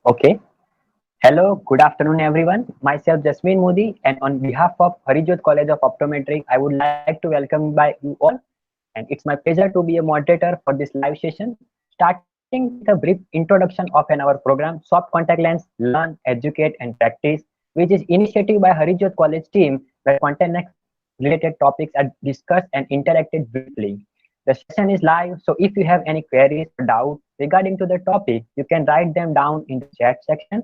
Okay. Hello, good afternoon, everyone. Myself, Jasmine Modi, and on behalf of Harijot College of Optometry, I would like to welcome by you all. And it's my pleasure to be a moderator for this live session, starting with a brief introduction of our program, Soft Contact Lens, Learn, Educate, and Practice, which is initiative by Harijot College team, where content related topics are discussed and interacted briefly. The session is live, so if you have any queries or doubts regarding to the topic, you can write them down in the chat section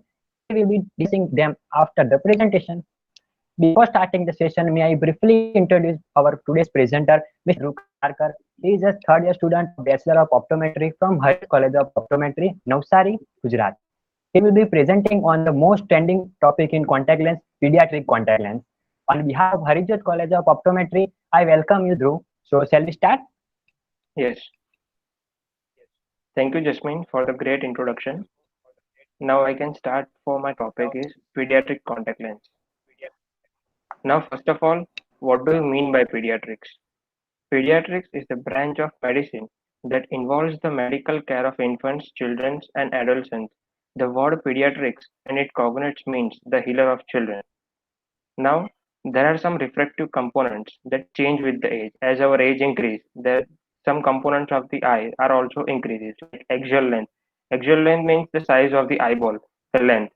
and we will be discussing them after the presentation. Before starting the session, may I briefly introduce our today's presenter, Mr. Dhruv Kasarkar. He is a third year student of Bachelor of Optometry from Harijot College of Optometry, Navsari, Gujarat. He will be presenting on the most trending topic in contact lens, pediatric contact lens. On behalf of Harijot College of Optometry, I welcome you, Dhruv. So, shall we start? Yes, thank you, Jasmine, for the great introduction. Now I can start for my topic is pediatric contact lens. Now, first of all, what do you mean by pediatrics? Pediatrics is the branch of medicine that involves the medical care of infants, children, and adolescents. The word pediatrics and its cognates means the healer of children. Now, there are some refractive components that change with the age. As our age increases, there some components of the eye are also increases, like axial length. Axial length means the size of the eyeball, the length.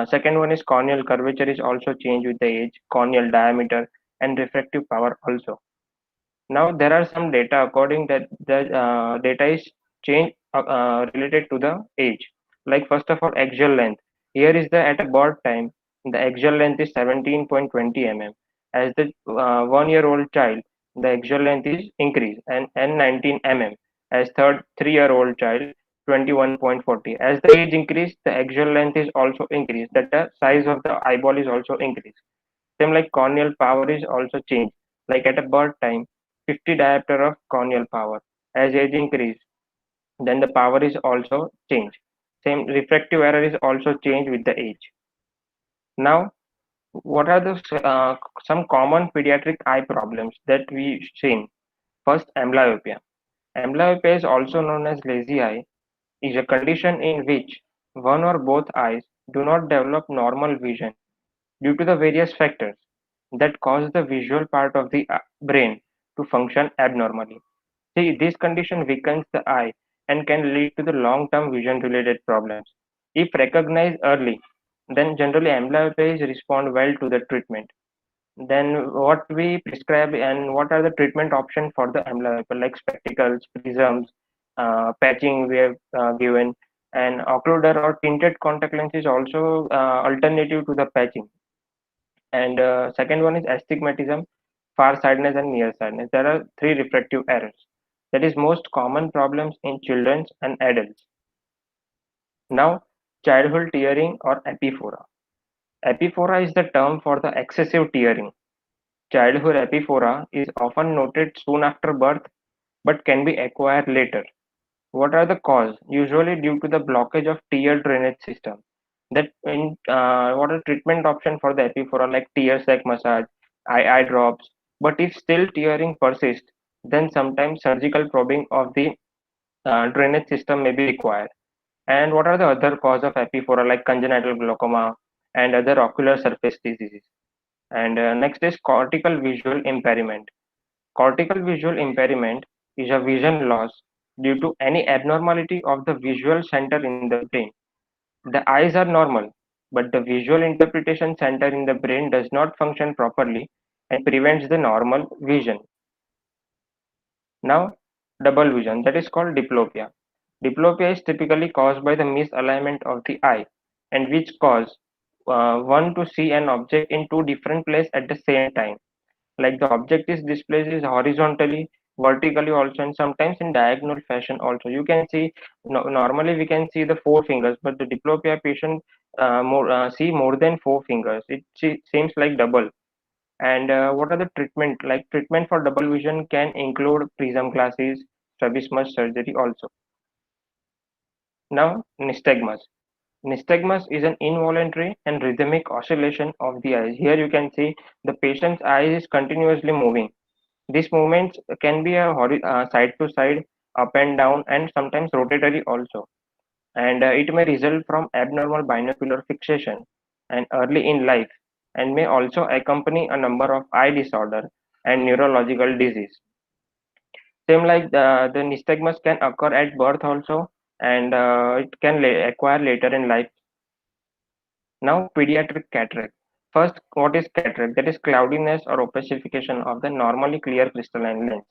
Second one is corneal curvature is also changed with the age, corneal diameter, and refractive power also. Now there are some data according that the data is changed related to the age. Like first of all, axial length. Here is the at a birth time, the axial length is 17.20 mm. As the 1 year old child, the axial length is increased and 19 mm. As third 3 year old child, 21.40. As the age increased, the axial length is also increased. That the size of the eyeball is also increased. Same like corneal power is also changed. Like at a birth time, 50 diopter of corneal power. As age increase, then the power is also changed. Same refractive error is also changed with the age. Now, what are the some common pediatric eye problems that we seen? First, amblyopia. Amblyopia is also known as lazy eye, is a condition in which one or both eyes do not develop normal vision due to the various factors that cause the visual part of the brain to function abnormally. See, this condition weakens the eye and can lead to the long-term vision-related problems. If recognized early, then generally amblyopias respond well to the treatment. Then what we prescribe and what are the treatment options for the amblyopia, like spectacles, prisms, patching we have given, and occluder or tinted contact lens is also alternative to the patching. And second one is astigmatism, farsightedness and nearsightedness. There are three refractive errors. That is most common problems in children and adults. Now, childhood tearing or epiphora. Epiphora is the term for the excessive tearing. Childhood epiphora is often noted soon after birth but can be acquired later. What are the cause? Usually due to the blockage of tear drainage system. That in what are treatment option for the epiphora like tear sac massage, eye drops. But if still tearing persists, then sometimes surgical probing of the drainage system may be required. And what are the other cause of epiphora like congenital glaucoma and other ocular surface diseases? And next is cortical visual impairment. Cortical visual impairment is a vision loss due to any abnormality of the visual center in the brain. The eyes are normal, but the visual interpretation center in the brain does not function properly and prevents the normal vision. Now, double vision, that is called diplopia. Diplopia is typically caused by the misalignment of the eye, and which cause one to see an object in two different places at the same time. Like the object is displaced is horizontally, vertically also, and sometimes in diagonal fashion also. You can see normally we can see the four fingers, but the diplopia patient see more than four fingers. It seems like double. And what are the treatment? Like treatment for double vision can include prism glasses, strabismus surgery also. Now, nystagmus. Nystagmus is an involuntary and rhythmic oscillation of the eyes. Here you can see the patient's eye is continuously moving. These movements can be a side to side, up and down, and sometimes rotatory also. And it may result from abnormal binocular fixation and early in life, and may also accompany a number of eye disorder and neurological disease. Same like the nystagmus can occur at birth also, and it can acquire later in life. Now, pediatric cataract. First, what is cataract? That is cloudiness or opacification of the normally clear crystalline lens.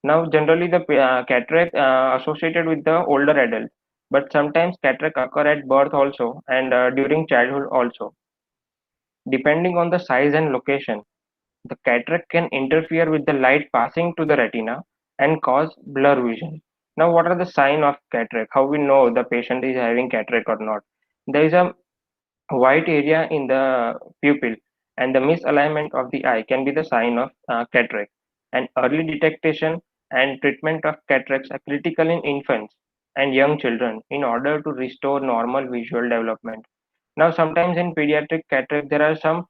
Now, generally the cataract associated with the older adult, but sometimes cataract occur at birth also and during childhood also. Depending on the size and location, the cataract can interfere with the light passing to the retina and cause blur vision. Now, what are the signs of cataract? How we know the patient is having cataract or not? There is a white area in the pupil, and the misalignment of the eye can be the sign of cataract. And early detection and treatment of cataracts are critical in infants and young children in order to restore normal visual development. Now, sometimes in pediatric cataract, there are some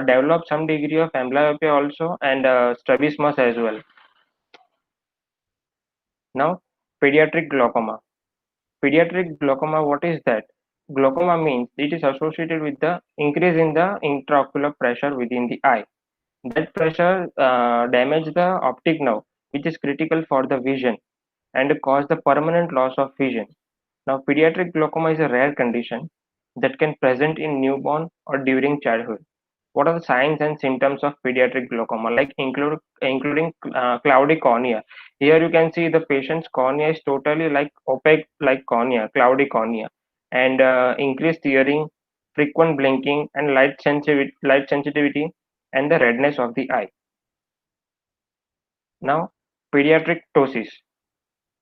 develop some degree of amblyopia also and strabismus as well. Now, pediatric glaucoma. Pediatric glaucoma, what is that? Glaucoma means it is associated with the increase in the intraocular pressure within the eye. That pressure damage the optic nerve, which is critical for the vision and cause the permanent loss of vision. Now, pediatric glaucoma is a rare condition that can present in newborn or during childhood. What are the signs and symptoms of pediatric glaucoma? Like including cloudy cornea. Here you can see the patient's cornea is totally like opaque, like cornea, cloudy cornea, and increased tearing, frequent blinking, and light sensitivity, and the redness of the eye. Now, pediatric ptosis.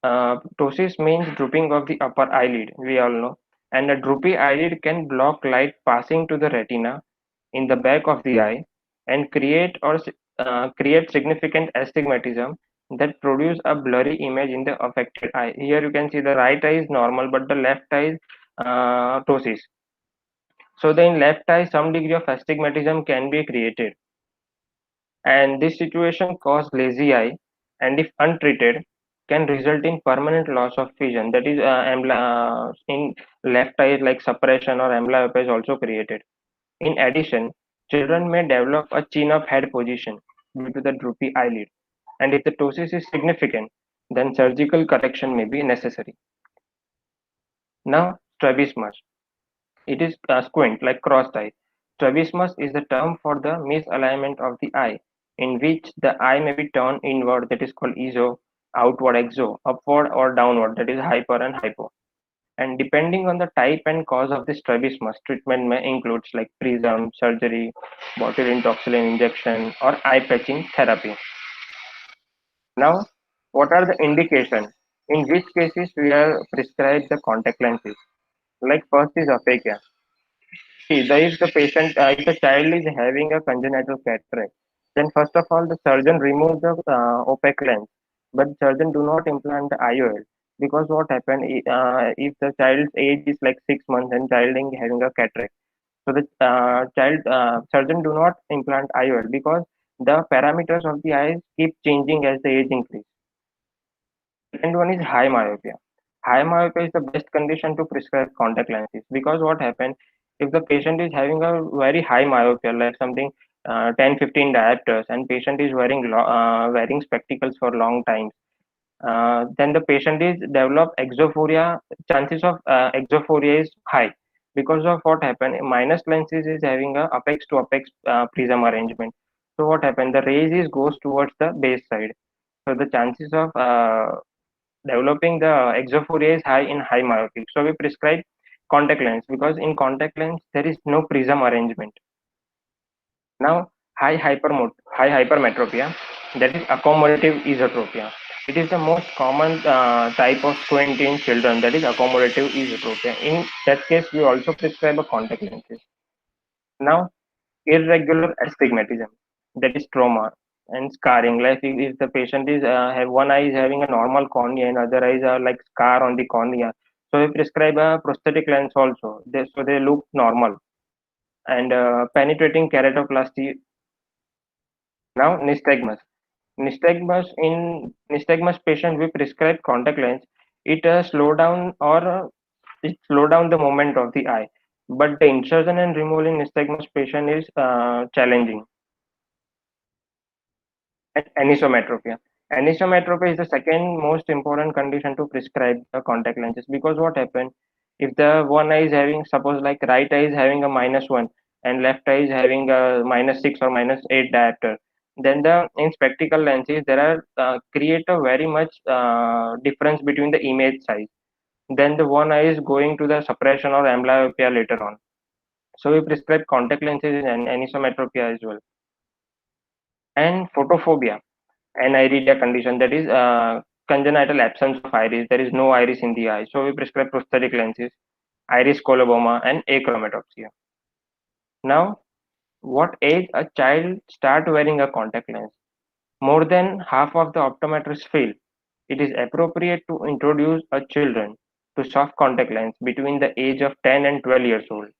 Ptosis means drooping of the upper eyelid, we all know, and a droopy eyelid can block light passing to the retina in the back of the eye and create significant astigmatism that produce a blurry image in the affected eye. Here you can see the right eye is normal, but the left eye is ptosis. So the in left eye, some degree of astigmatism can be created, and this situation cause lazy eye, and if untreated can result in permanent loss of vision. That is in left eye, like suppression or amblyopia is also created. In addition, children may develop a chin up head position due to the droopy eyelid, and if the ptosis is significant, then surgical correction may be necessary. Now, strabismus. It is squint, like crossed eye. Strabismus is the term for the misalignment of the eye, in which the eye may be turned inward, that is called iso, outward exo, upward or downward, that is hyper and hypo. And depending on the type and cause of the strabismus, treatment may include like prism, surgery, botulinum toxin injection, or eye patching therapy. Now, what are the indications? In which cases we are prescribed the contact lenses? Like first is aphakia. See, if the patient, if the child is having a congenital cataract, then first of all, the surgeon removes the opaque lens, but surgeon do not implant the IOL, because what happened if the child's age is like 6 months and child is having a cataract, so the child surgeon do not implant IOL because the parameters of the eyes keep changing as the age increase. Second one is high myopia. High myopia is the best condition to prescribe contact lenses, because what happens if the patient is having a very high myopia, like something 10-15 diopters, and patient is wearing spectacles for long time, then the patient is develop exophoria. Chances of exophoria is high, because of what happened. Minus lenses is having a apex to apex prism arrangement. So what happened? The rays is goes towards the base side. So the chances of developing the exophoria is high in high myopic. So we prescribe contact lens, because in contact lens there is no prism arrangement. Now, high hypermetropia, that is accommodative esotropia. It is the most common type of squint in children, that is accommodative esotropia. In that case, we also prescribe a contact lenses. Now, irregular astigmatism, that is trauma and scarring. Like if the patient is have one eye is having a normal cornea and other eyes are like scar on the cornea, so we prescribe a prosthetic lens also. So they look normal. And penetrating keratoplasty. Now, nystagmus. In nystagmus patient, we prescribe contact lens. It slow down the movement of the eye. But the insertion and removal in nystagmus patient is challenging. And anisometropia. Anisometropia is the second most important condition to prescribe the contact lenses, because what happens if the one eye is having, suppose like right eye is having a -1 and left eye is having a -6 or -8 diopter, then the in spectacle lenses there are create a very much difference between the image size. Then the one eye is going to the suppression or amblyopia later on. So we prescribe contact lenses in anisometropia as well. And photophobia, an iridia condition, that is congenital absence of iris. There is no iris in the eye. So we prescribe prosthetic lenses, iris coloboma, and achromatopsia. Now, what age a child start wearing a contact lens? More than half of the optometrists feel it is appropriate to introduce a children to soft contact lens between the age of 10 and 12 years old,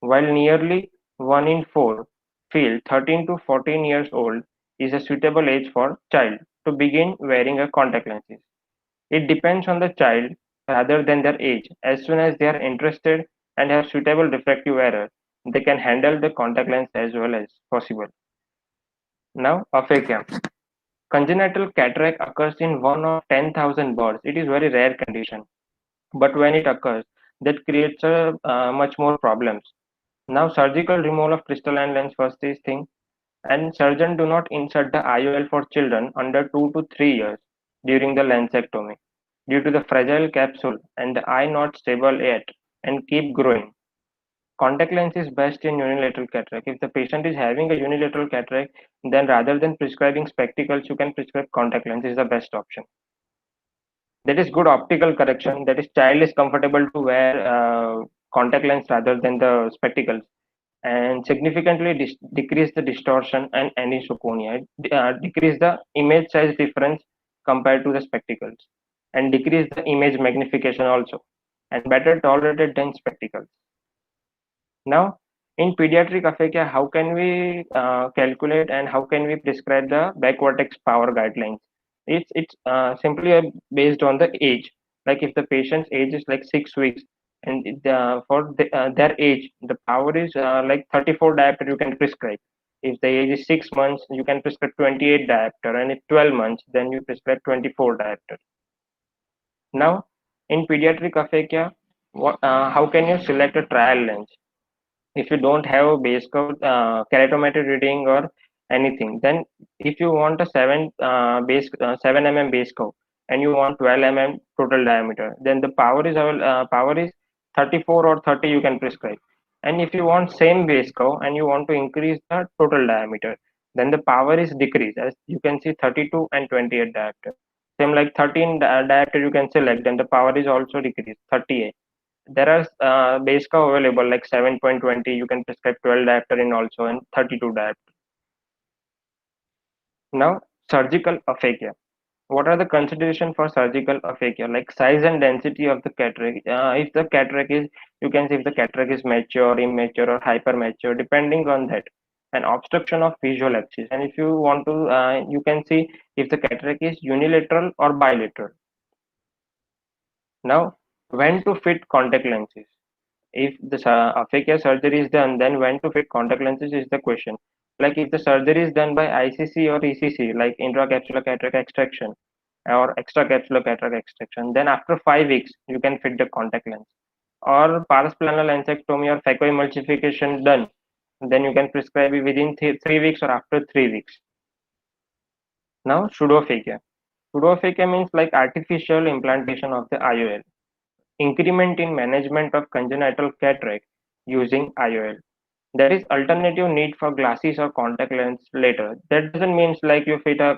while nearly 1 in 4 feel 13 to 14 years old is a suitable age for child to begin wearing a contact lenses. It depends on the child rather than their age. As soon as they are interested and have suitable refractive error, they can handle the contact lens as well as possible. Now, aphakia. Congenital cataract occurs in 1 of 10,000 births. It is very rare condition, but when it occurs, that creates much more problems. Now, surgical removal of crystalline lens first is thing, and surgeon do not insert the IOL for children under 2 to 3 years during the lensectomy due to the fragile capsule and the eye not stable yet and keep growing. Contact lens is best in unilateral cataract. If the patient is having a unilateral cataract, then rather than prescribing spectacles, you can prescribe contact lens is the best option. That is good optical correction. That is child is comfortable to wear contact lens rather than the spectacles, and significantly decrease the distortion and anisoconia. Decrease the image size difference compared to the spectacles, and decrease the image magnification also, and better tolerated than spectacles. Now, in pediatric aphakia, how can we calculate and how can we prescribe the back vertex power guidelines? It's simply based on the age. Like if the patient's age is like 6 weeks, and their age, the power is like 34 diopter, you can prescribe. If the age is 6 months, you can prescribe 28 diopter, and if 12 months, then you prescribe 24 diopter. Now, in pediatric aphakia, how can you select a trial lens? If you don't have a base curve keratometry reading or anything, then if you want a 7 mm base curve and you want 12 mm total diameter, then the power is 34 or 30 you can prescribe. And if you want same base curve and you want to increase the total diameter, then the power is decreased, as you can see 32 and 28 diopter. Same like 13 diopter you can select, then the power is also decreased 38. There are base curve available like 7.20. You can prescribe 12 diopter in also, and 32 diopter. Now, surgical aphakia. What are the consideration for surgical aphakia? Like size and density of the cataract. If the cataract is, you can see if the cataract is mature, immature, or hypermature, depending on that. An obstruction of visual axis. And if you want to, you can see if the cataract is unilateral or bilateral. Now, when to fit contact lenses? If the aphakia surgery is done, then when to fit contact lenses is the question. Like if the surgery is done by ICC or ECC, like intracapsular cataract extraction or extracapsular cataract extraction, then after 5 weeks you can fit the contact lens. Or parasplanal lensectomy or phacoemulsification done, then you can prescribe it within 3 weeks or after 3 weeks. Now, pseudophakia. Pseudophakia means like artificial implantation of the IOL. Increment in management of congenital cataract using IOL. There is alternative need for glasses or contact lens later. That doesn't mean like you fit a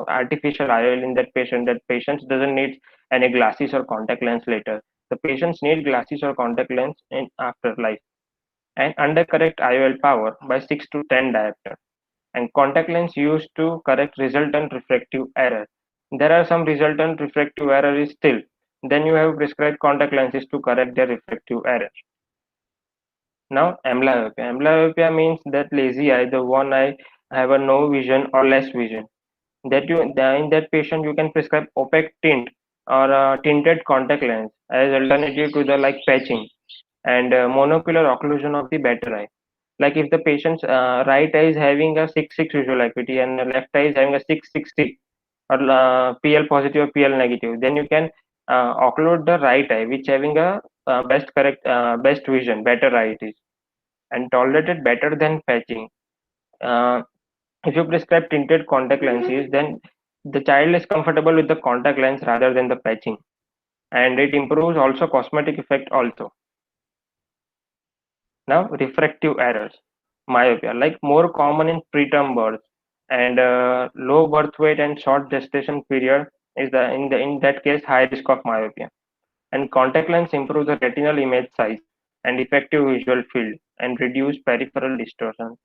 artificial IOL in that patient. That patient doesn't need any glasses or contact lens later. The patients need glasses or contact lens in afterlife. And undercorrect IOL power by 6 to 10 diopter. And contact lens used to correct resultant refractive error. There are some resultant refractive error is still. Then you have prescribed contact lenses to correct their refractive error. Now, amblyopia. Amblyopia means that lazy eye, the one eye have a no vision or less vision. that in that patient you can prescribe opaque tint or tinted contact lens as alternative to the like patching, and monocular occlusion of the better eye. Like if the patient's right eye is having a 6/6 visual acuity and the left eye is having a 6/60 or PL positive or PL negative, then you can occlude the right eye, which having a best vision, better eye it is, and tolerated better than patching. Uh, if you prescribe tinted contact lenses, then the child is comfortable with the contact lens rather than the patching, and it improves also cosmetic effect also. Now, refractive errors, myopia, like more common in preterm birth and low birth weight and short gestation period is in that case high risk of myopia. And contact lens improve the retinal image size and effective visual field and reduce peripheral distortion.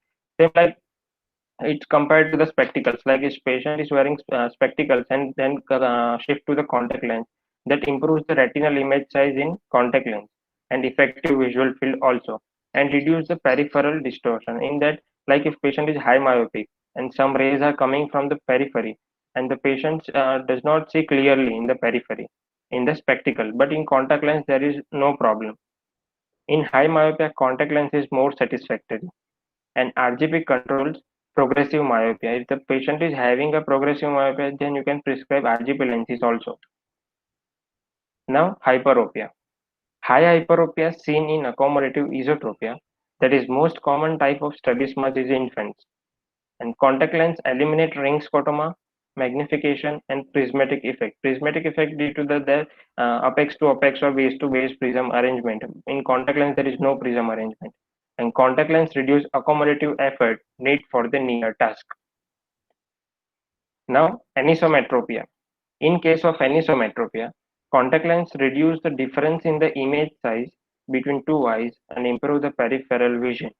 Same like it's compared to the spectacles. Like if patient is wearing spectacles and then shift to the contact lens, that improves the retinal image size in contact lens and effective visual field also, and reduce the peripheral distortion. In that, like if patient is high myopic and some rays are coming from the periphery, and the patient does not see clearly in the periphery in the spectacle, but in contact lens there is no problem. In high myopia, contact lens is more satisfactory, and RGP controls progressive myopia. If the patient is having a progressive myopia, then you can prescribe RGP lenses also. Now, hyperopia. High hyperopia seen in accommodative esotropia, that is most common type of strabismus is in infants. And contact lens eliminate ring scotoma, magnification, and prismatic effect. Prismatic effect due to the apex to apex or base to base prism arrangement. In contact lens, there is no prism arrangement. And contact lens reduce accommodative effort need for the near task. Now, anisometropia. In case of anisometropia, contact lens reduce the difference in the image size between two eyes and improve the peripheral vision.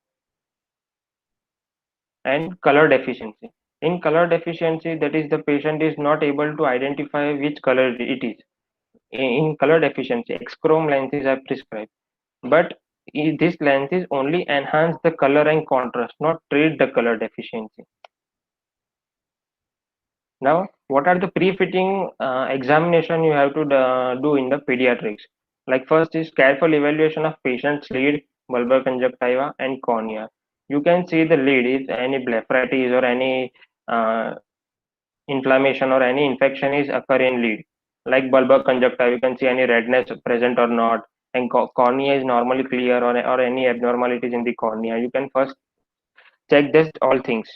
And color deficiency. In color deficiency, that is the patient is not able to identify which color it is. In color deficiency, X-chrome lenses are prescribed, but this lenses only enhance the color and contrast, not treat the color deficiency. Now, what are the pre-fitting examination you have to do in the pediatrics? Like first is careful evaluation of patient's lid, bulbar conjunctiva, and cornea. You can see the lid if any blepharitis or any uh, inflammation or any infection is occur in lid. Like bulbar conjunctiva, you can see any redness present or not, and cornea is normally clear or any abnormalities in the cornea. You can first check this all things,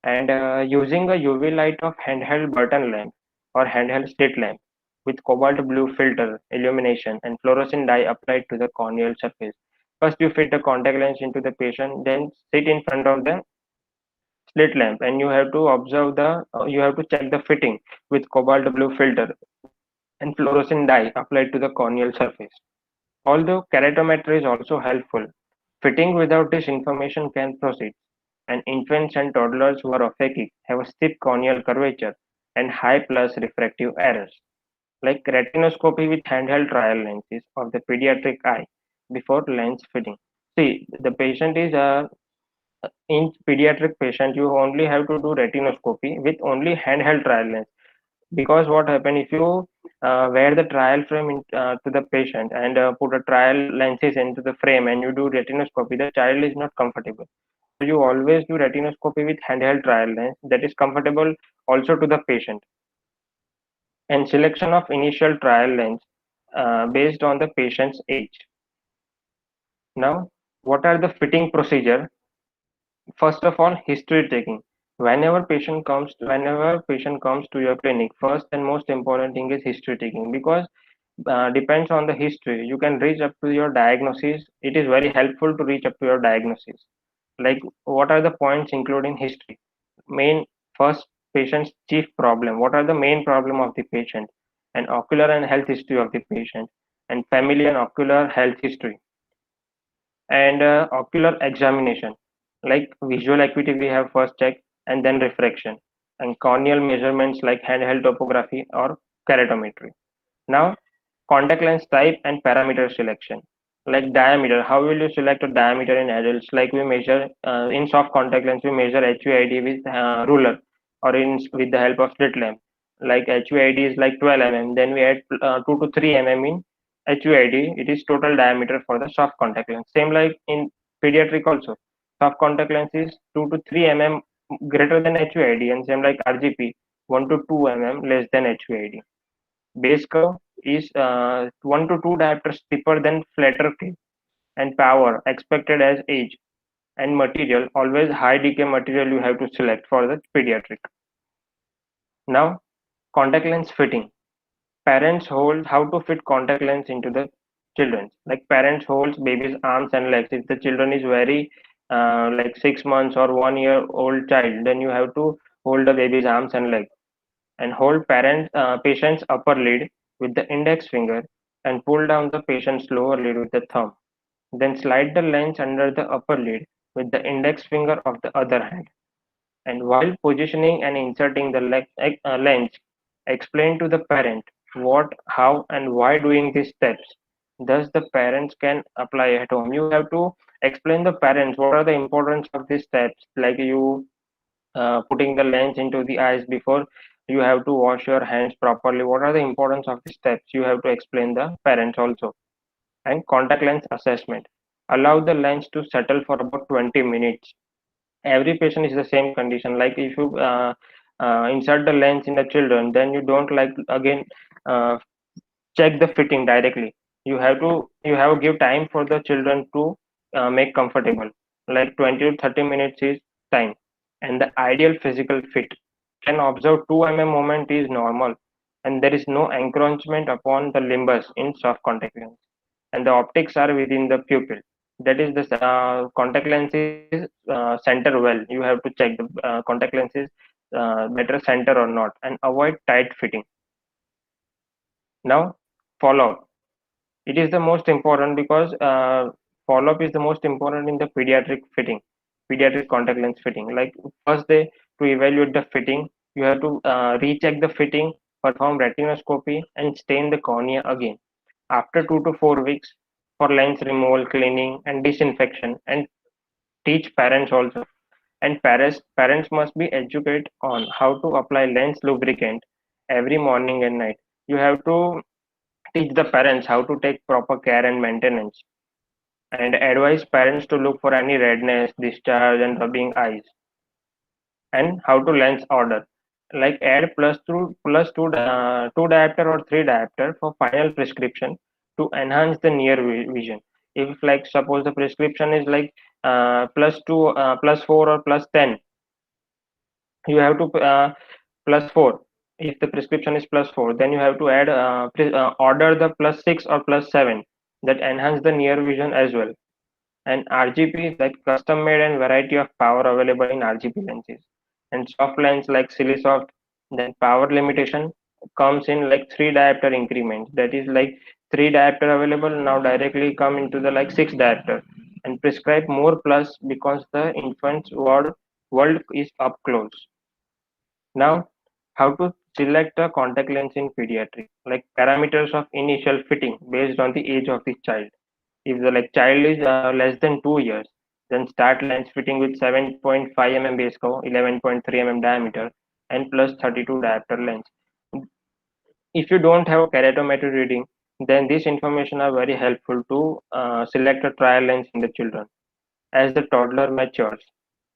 and using a UV light of handheld button lamp or handheld slit lamp with cobalt blue filter illumination and fluorescent dye applied to the corneal surface. First, you fit the contact lens into the patient, then sit in front of the slit lamp, and you have to observe you have to check the fitting with cobalt blue filter and fluorescent dye applied to the corneal surface. Although keratometry is also helpful, fitting without this information can proceed, and infants and toddlers who are aphakic have a steep corneal curvature and high plus refractive errors, like retinoscopy with handheld trial lenses of the pediatric eye before lens fitting. See, the patient is in pediatric patient, you only have to do retinoscopy with only handheld trial lens, because what happen if you wear the trial frame to the patient and put a trial lenses into the frame and you do retinoscopy, the child is not comfortable. So you always do retinoscopy with handheld trial lens that is comfortable also to the patient. And selection of initial trial lens based on the patient's age. Now, what are the fitting procedure? First of all, history taking. Whenever patient comes to your clinic, first and most important thing is history taking, because depends on the history you can reach up to your diagnosis. It is very helpful to reach up to your diagnosis. Like what are the points including history? Main first, patient's chief problem. What are the main problem of the patient? And ocular and health history of the patient, and family and ocular health history, and ocular examination, like visual acuity we have first check, and then refraction, and corneal measurements like handheld topography or keratometry. Now, contact lens type and parameter selection, like diameter. How will you select a diameter in adults? Like we measure in soft contact lens, we measure HUID with ruler or with the help of slit lamp. Like HVID is like 12 mm, then we add 2 to 3 mm in HVID. It is total diameter for the soft contact lens. Same like in pediatric also. Soft contact lens is 2 to 3 mm greater than HVID, and same like RGP 1 to 2 mm less than HVID. Base curve is 1 to 2 diopters steeper than flatter clip, and power expected as age, and material always high decay material you have to select for the pediatric. Now, contact lens fitting. Parents hold how to fit contact lens into the children. Like parents holds baby's arms and legs. If the children is very like 6 months or 1 year old child, then you have to hold the baby's arms and legs, and hold patient's upper lid with the index finger and pull down the patient's lower lid with the thumb. Then slide the lens under the upper lid with the index finger of the other hand. And while positioning and inserting the lens, explain to the parent what, how, and why doing these steps. Thus, the parents can apply at home. You have to explain the parents what are the importance of these steps, like you putting the lens into the eyes before you have to wash your hands properly. What are the importance of the steps? You have to explain the parents also. And contact lens assessment. Allow the lens to settle for about 20 minutes. Every patient is the same condition. Like if you insert the lens in the children, then you don't like again uh, check the fitting directly. You have to give time for the children to make comfortable. Like 20 to 30 minutes is time. And the ideal physical fit, can observe 2 mm moment is normal, and there is no encroachment upon the limbus in soft contact lens, and the optics are within the pupil. That is, the contact lens is center well. You have to check the contact lens is better center or not, and avoid tight fitting. Now, follow up. It is the most important because follow up is the most important in the pediatric fitting, pediatric contact lens fitting. Like first day, to evaluate the fitting, you have to recheck the fitting, perform retinoscopy, and stain the cornea again after 2 to 4 weeks for lens removal, cleaning, and disinfection, and teach parents also. And parents must be educated on how to apply lens lubricant every morning and night. You have to teach the parents how to take proper care and maintenance, and advise parents to look for any redness, discharge, and rubbing eyes. And how to lens order, like add two diopter or three diopter for final prescription to enhance the near vision. If like suppose the prescription is like +2 +4 or +10, you have to +4. If the prescription is +4, then you have to add order the +6 or +7 that enhance the near vision as well. And RGP is like custom made and variety of power available in RGP lenses. And soft lens like Silisoft, then power limitation comes in like 3 diopter increments. That is like 3 diopter available now directly come into the like 6 diopter, and prescribe more plus because the infant's world is up close. Now, how to select a contact lens in pediatric, like parameters of initial fitting based on the age of the child. If the like child is less than 2 years, then start lens fitting with 7.5 mm base curve, 11.3 mm diameter, and plus 32 diopter lens. If you don't have keratometry reading, then these information are very helpful to select a trial lens in the children. As the toddler matures,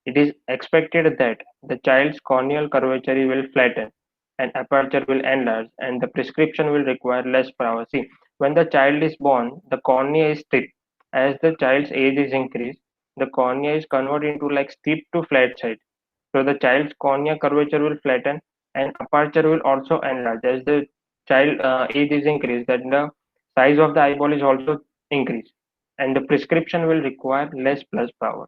it is expected that the child's corneal curvature will flatten and aperture will enlarge, and the prescription will require less power. See, when the child is born, the cornea is steep. As the child's age is increased, the cornea is converted into like steep to flat side. So the child's cornea curvature will flatten and aperture will also enlarge. As the child age is increased, then the size of the eyeball is also increased, and the prescription will require less plus power.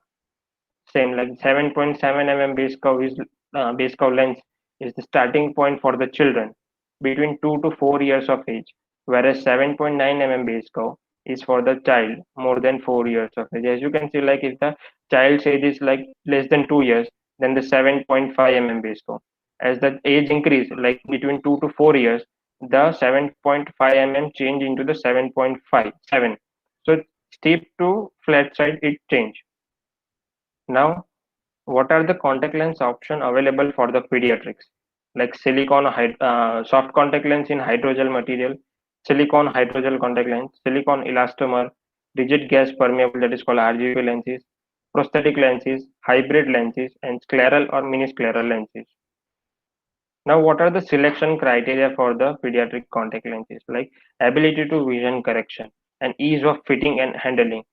Same like 7.7 mm base curve lens is the starting point for the children between 2 to 4 years of age, whereas 7.9 mm base curve is for the child more than 4 years of age. As you can see, like if the child's age is like less than 2 years, then the 7.5 mm base curve. As the age increase, like between 2 to 4 years, the 7.5 mm change into the 7.57. So steep to flat side it change. Now, what are the contact lens option available for the pediatrics? Like soft contact lens in hydrogel material, silicone hydrogel contact lens, silicone elastomer, rigid gas permeable that is called RGP lenses, prosthetic lenses, hybrid lenses, and scleral or mini scleral lenses. Now, what are the selection criteria for the pediatric contact lenses? Like ability to vision correction and ease of fitting and handling,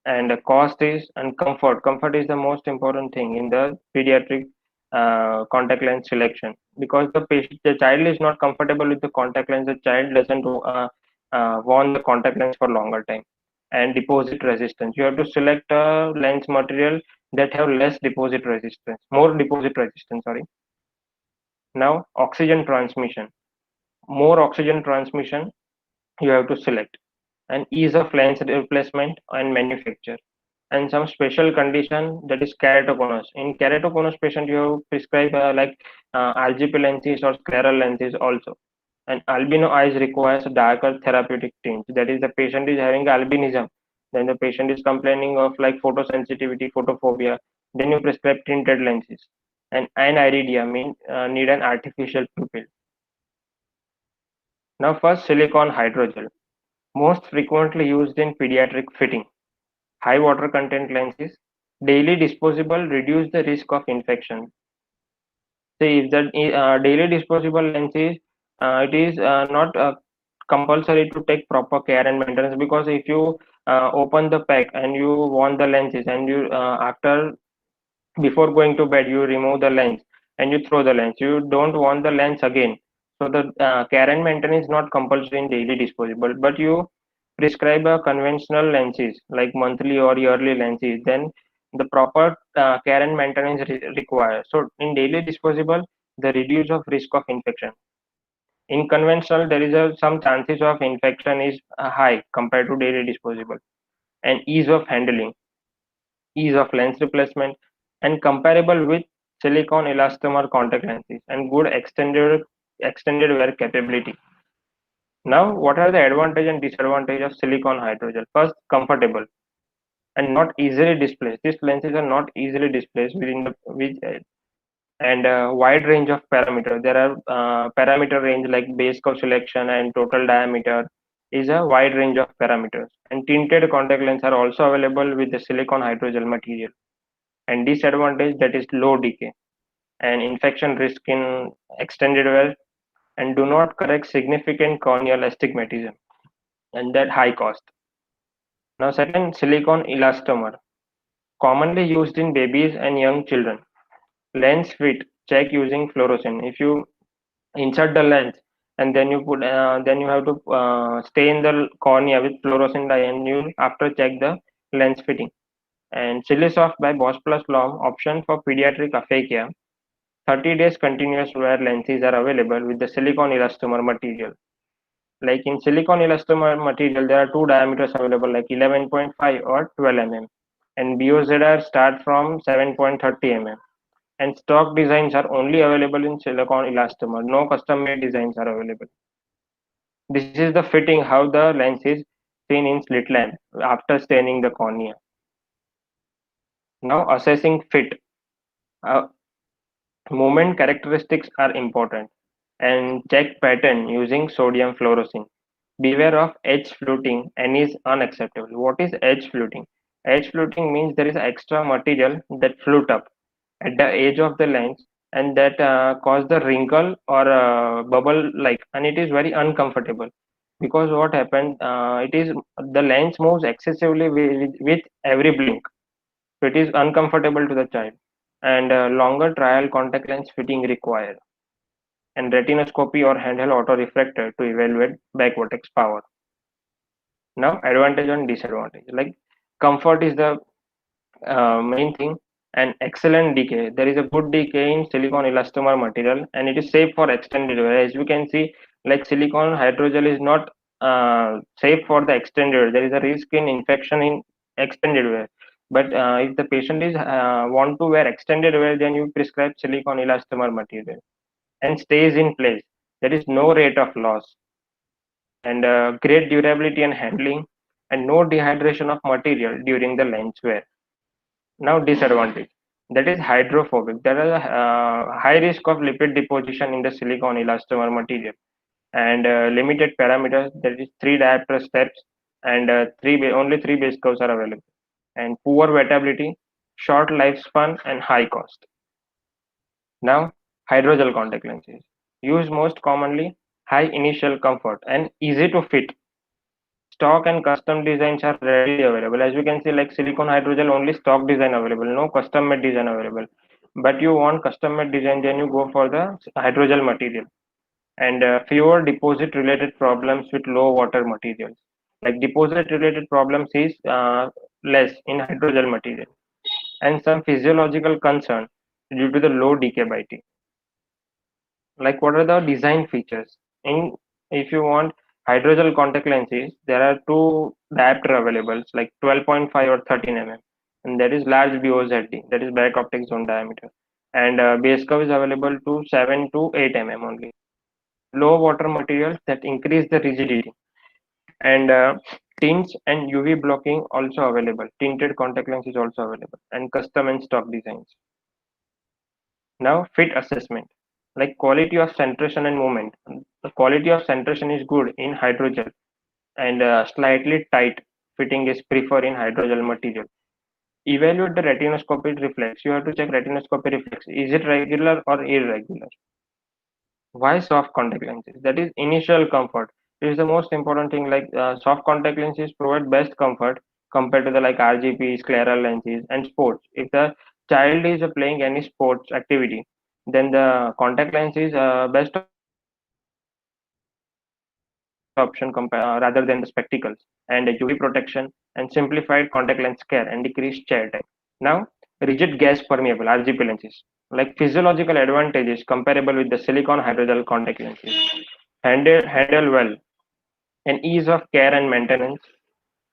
and the cost is and comfort. Comfort is the most important thing in the pediatric contact lens selection, because the child is not comfortable with the contact lens. The child doesn't want the contact lens for longer time. And deposit resistance. You have to select a lens material that have less deposit resistance, more deposit resistance. Sorry. Now, oxygen transmission. More oxygen transmission you have to select, and ease of lens replacement and manufacture, and some special condition that is keratoconus. In keratoconus patient, you prescribe RGP lenses or scleral lenses also. And albino eyes requires darker therapeutic tinge. That is, the patient is having albinism. Then the patient is complaining of like photosensitivity, photophobia. Then you prescribe tinted lenses. And aniridia mean need an artificial pupil. Now, first silicone hydrogel, most frequently used in pediatric fitting. High water content lenses, daily disposable, reduce the risk of infection. See, if the daily disposable lens is, it is not compulsory to take proper care and maintenance, because if you open the pack and you want the lenses, and you after before going to bed you remove the lens and you throw the lens, you don't want the lens again. So the care and maintenance is not compulsory in daily disposable, but you prescribe a conventional lenses like monthly or yearly lenses, then the proper care and maintenance required. So in daily disposable, the reduce of risk of infection. In conventional, there is some chances of infection is high compared to daily disposable. And ease of handling, ease of lens replacement, and comparable with silicone elastomer contact lenses, and good extended wear capability. Now, what are the advantage and disadvantage of silicone hydrogel? First, comfortable and not easily displaced. These lenses are not easily displaced within the with and wide range of parameters. There are parameter range like base curve selection and total diameter is a wide range of parameters. And tinted contact lenses are also available with the silicone hydrogel material. And disadvantage, that is low decay and infection risk in extended wear, and do not correct significant corneal astigmatism, and that high cost. Now, second, silicone elastomer, commonly used in babies and young children. Lens fit check using fluorescent. If you insert the lens and then you put then you have to stay in the cornea with fluorescent dye, and you after check the lens fitting. And Silisoft by Bosch Plus Lom, option for pediatric aphakia. 30 days continuous wear lenses are available with the silicone elastomer material. Like in silicone elastomer material, there are two diameters available, like 11.5 or 12 mm, and BOZR start from 7.30 mm. And stock designs are only available in silicone elastomer. No custom made designs are available. This is the fitting, how the lens is seen in slit lamp after staining the cornea. Now, assessing fit. Uh, Movement characteristics are important, and check pattern using sodium fluorescein. Beware of edge fluting and is unacceptable. What is edge fluting? Edge fluting means there is extra material that float up at the edge of the lens, and that cause the wrinkle or bubble like, and it is very uncomfortable. Because what happened, it is the lens moves excessively with every blink, so it is uncomfortable to the child. And longer trial contact lens fitting required, and retinoscopy or handheld autorefractor to evaluate back vortex power. Now, advantage and disadvantage. Like comfort is the main thing, and excellent decay. There is a good decay in silicone elastomer material, and it is safe for extended wear. As you can see, like silicone hydrogel is not safe for the extended wear. There is a risk in infection in extended wear. But if the patient is want to wear extended wear, then you prescribe silicone elastomer material, and stays in place. There is no rate of loss, and great durability and handling, and no dehydration of material during the lens wear. Now, disadvantage. That is hydrophobic. There is a high risk of lipid deposition in the silicone elastomer material, and limited parameters. There is 3 diopter steps, and only 3 base curves are available, and poor wettability, short lifespan, and high cost. Now, hydrogel contact lenses used most commonly, high initial comfort and easy to fit. Stock and custom designs are readily available. As we can see, like silicone hydrogel, only stock design available, no custom made design available. But you want custom made design, then you go for the hydrogel material. And fewer deposit related problems with low water materials. Like deposit related problems is less in hydrogel material, and some physiological concern due to the low decay by T. Like what are the design features? In if you want hydrogel contact lenses, there are 2 diopter available, like 12.5 or 13 mm, and that is large BOZD, that is back optic zone diameter, and base curve is available to 7 to 8 mm only. Low water materials that increase the rigidity, and tints and UV blocking also available. Tinted contact lens is also available, and custom and stock designs. Now, fit assessment, like quality of centration and movement. The quality of centration is good in hydrogel, and slightly tight fitting is preferred in hydrogel material. Evaluate the retinoscopic reflex. You have to check retinoscopic reflex. Is it regular or irregular? Why soft contact lenses? That is initial comfort. It is the most important thing. Like soft contact lenses provide best comfort compared to the like RGP, scleral lenses, and sports. If the child is playing any sports activity, then the contact lens is best option rather than the spectacles. And UV protection and simplified contact lens care and decreased chair time. Now, rigid gas permeable RGP lenses, like physiological advantages comparable with the silicone hydrogel contact lenses. Handle well, and ease of care and maintenance.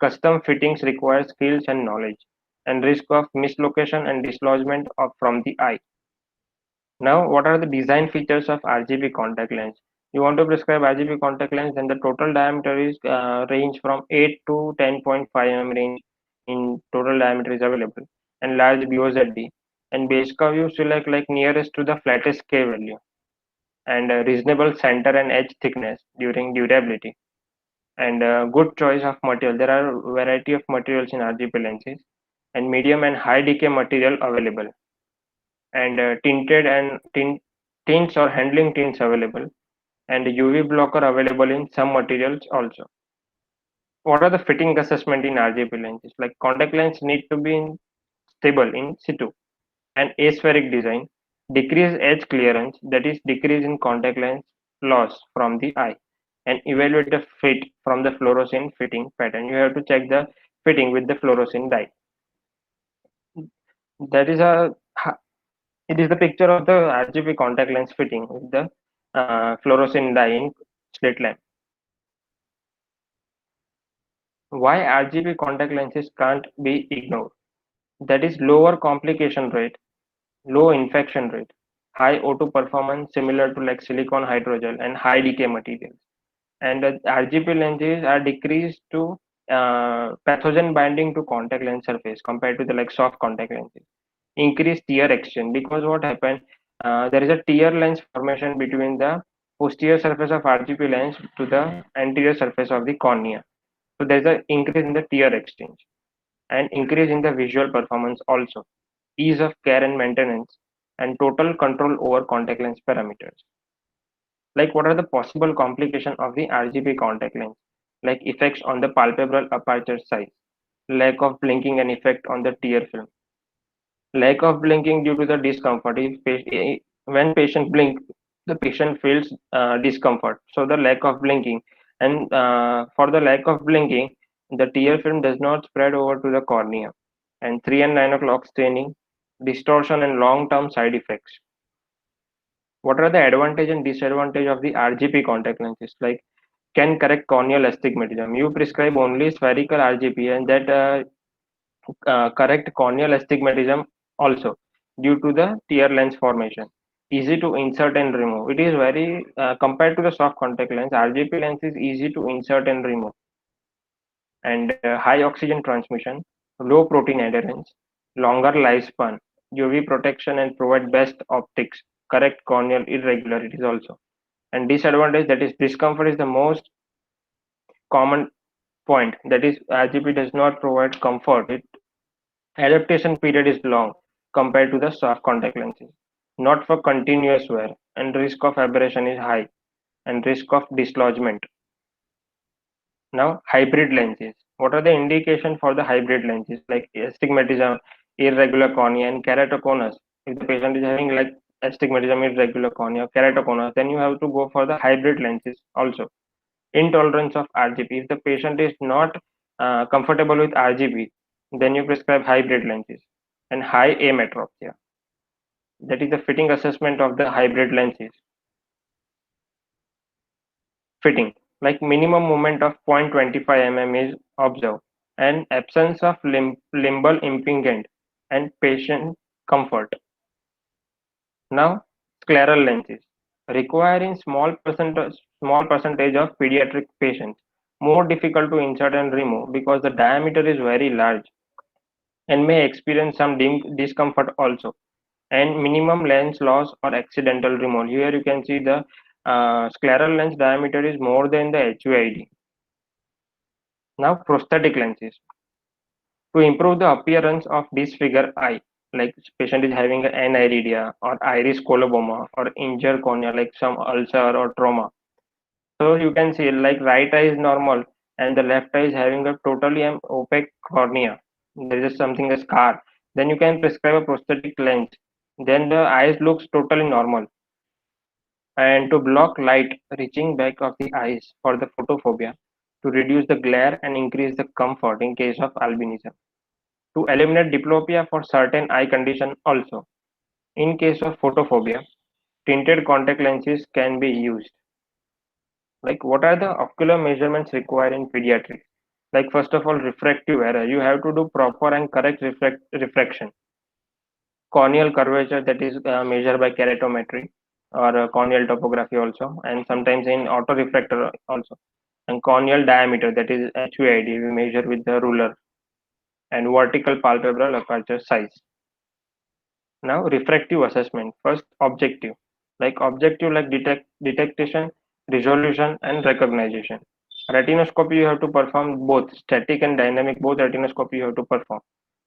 Custom fittings require skills and knowledge, and risk of mislocation and dislodgement from the eye. Now, what are the design features of RGB contact lens? You want to prescribe RGB contact lens, then the total diameter is range from 8 to 10.5 mm range in total diameter is available, and large BOZD. And base curve you select like nearest to the flattest K value, and reasonable center and edge thickness during durability, and good choice of material. There are variety of materials in RGP lenses, and medium and high decay material available, and tints or handling tints available, and UV blocker available in some materials also. What are the fitting assessment in RGP lenses? Like contact lens need to be stable in situ, and aspheric design, decrease edge clearance, that is decrease in contact lens loss from the eye, and evaluate the fit from the fluorescein fitting pattern. You have to check the fitting with the fluorescein dye. That is it is the picture of the RGB contact lens fitting with the fluorescein dye in slit lamp. Why RGB contact lenses can't be ignored? That is lower complication rate, low infection rate, high O2 performance similar to like silicone hydrogel, and high decay materials. And RGP lenses are decreased to pathogen binding to contact lens surface compared to the like soft contact lenses. Increased tear exchange, because what happened, there is a tear lens formation between the posterior surface of RGP lens to the anterior surface of the cornea. So there's an increase in the tear exchange, and increase in the visual performance also, ease of care and maintenance, and total control over contact lens parameters. Like what are the possible complications of the RGB contact lens? Like effects on the palpebral aperture size, lack of blinking and effect on the tear film, lack of blinking due to the discomfort. When patient blink, the patient feels discomfort. So the lack of blinking, and for the lack of blinking, the tear film does not spread over to the cornea. And 3 and 9 o'clock staining, distortion, and long-term side effects. What are the advantage and disadvantage of the RGP contact lenses? Like can correct corneal astigmatism. You prescribe only spherical RGP, and that correct corneal astigmatism also due to the tear lens formation. Easy to insert and remove. It is very compared to the soft contact lens. RGP lens is easy to insert and remove, and high oxygen transmission, low protein adherence, longer lifespan UV protection and provide best optics, correct corneal irregularities also. And disadvantage, that is discomfort, is the most common point. That is RGP does not provide comfort. Its adaptation period is long compared to the soft contact lenses. Not for continuous wear, and risk of aberration is high and risk of dislodgement. Now, hybrid lenses. What are the indication for the hybrid lenses like astigmatism, irregular cornea, and keratoconus? If the patient is having like astigmatism, irregular cornea, keratoconus, then you have to go for the hybrid lenses also. Intolerance of RGP. If the patient is not comfortable with RGP, then you prescribe hybrid lenses. And high ametropia. That is the fitting assessment of the hybrid lenses. Fitting, like minimum movement of 0.25 mm is observed, and absence of limbal impingement and patient comfort. Now, scleral lenses requiring small percentage of pediatric patients, more difficult to insert and remove because the diameter is very large and may experience some discomfort also, and minimum lens loss or accidental removal. Here you can see the scleral lens diameter is more than the HUID. Now, prosthetic lenses to improve the appearance of disfigured eye, like patient is having an aniridia or iris coloboma or injured cornea, like some ulcer or trauma. So you can see like right eye is normal and the left eye is having a totally opaque cornea. There is something a scar. Then you can prescribe a prosthetic lens. Then the eyes looks totally normal. And to block light reaching back of the eyes for the photophobia, to reduce the glare and increase the comfort in case of albinism, to eliminate diplopia for certain eye condition also. In case of photophobia, tinted contact lenses can be used. Like what are the ocular measurements required in pediatrics? Like first of all, refractive error. You have to do proper and correct refraction. Corneal curvature, that is measured by keratometry or corneal topography also, and sometimes in autorefractor also. And corneal diameter, that is HUID, we measure with the ruler, and vertical palpebral aperture size. Now, refractive assessment. First, objective. Like objective, like detection, resolution, and recognition. Retinoscopy, you have to perform both static and dynamic. Both retinoscopy you have to perform.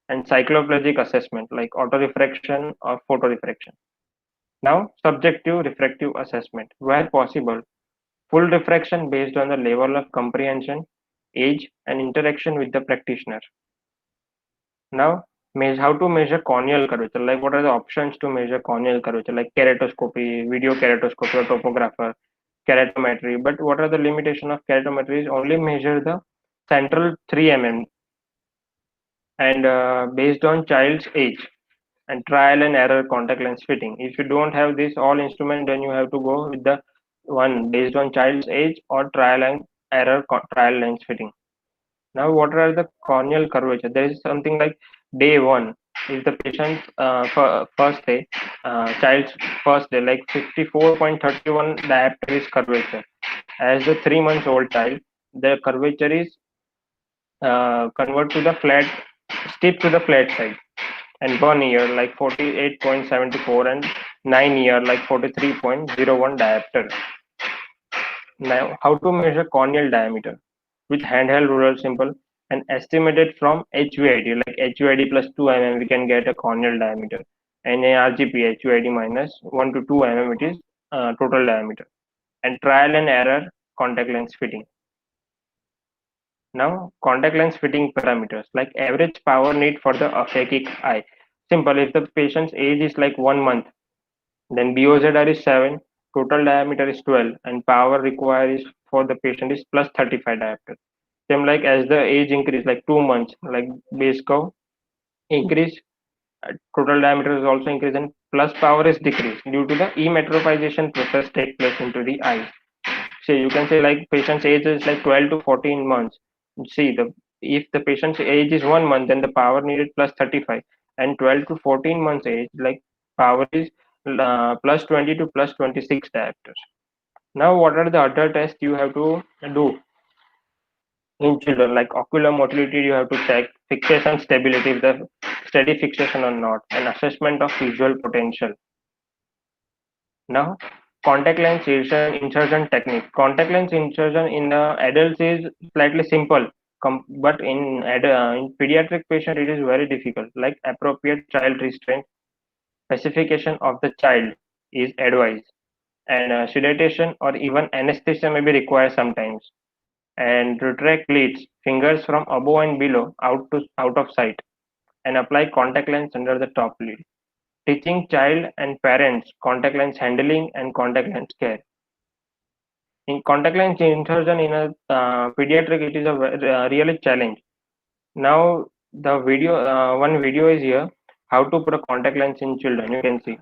And cycloplegic assessment, like autorefraction or photorefraction. Now, subjective refractive assessment, where possible, full refraction based on the level of comprehension, age, and interaction with the practitioner. Now, how to measure corneal curvature, like what are the options to measure corneal curvature, like keratoscopy, video keratoscopy, or topographer, keratometry. But what are the limitation of keratometry is only measure the central 3 mm and based on child's age, and trial and error contact lens fitting. If you don't have this all instrument, then you have to go with the one based on child's age or trial and error trial lens fitting. Now, what are the corneal curvature? There is something like day one is the patient's first day, child's first day, like 54.31 diopter is curvature. As the 3 months old child, the curvature is convert to the flat, steep to the flat side. And 1 year like 48.74 and 9 year like 43.01 diopter. Now, how to measure corneal diameter? With handheld ruler simple and estimated from HUID, like HUID plus 2 mm, we can get a corneal diameter. And in RGP, HUID minus 1 to 2 mm, it is total diameter. And trial and error contact lens fitting. Now, contact lens fitting parameters, like average power need for the aphakic eye. Simple, if the patient's age is like 1 month, then BOZR is 7, total diameter is 12, and power required is for the patient is plus 35 diopter. Same like as the age increase, like 2 months, like base curve increase, total diameter is also increased, and plus power is decreased due to the emetropization process take place into the eye. So you can say like patient's age is like 12 to 14 months. See, if the patient's age is 1 month, then the power needed plus 35, and 12 to 14 months age, like power is plus 20 to plus 26 diopters. Now, what are the other tests you have to do in children? Like ocular motility, you have to check fixation stability. If the steady fixation or not, and assessment of visual potential. Now, contact lens insertion technique. Contact lens insertion in adults is slightly simple, but in pediatric patient it is very difficult. Like appropriate child restraint, pacification of the child is advised, and sedation or even anesthesia may be required sometimes. And retract leads fingers from above and below out of sight, and apply contact lens under the top lid. Teaching child and parents contact lens handling and contact lens care. In contact lens insertion in a pediatric, it is a really challenge. Now the one video is here, how to put a contact lens in children. You can see.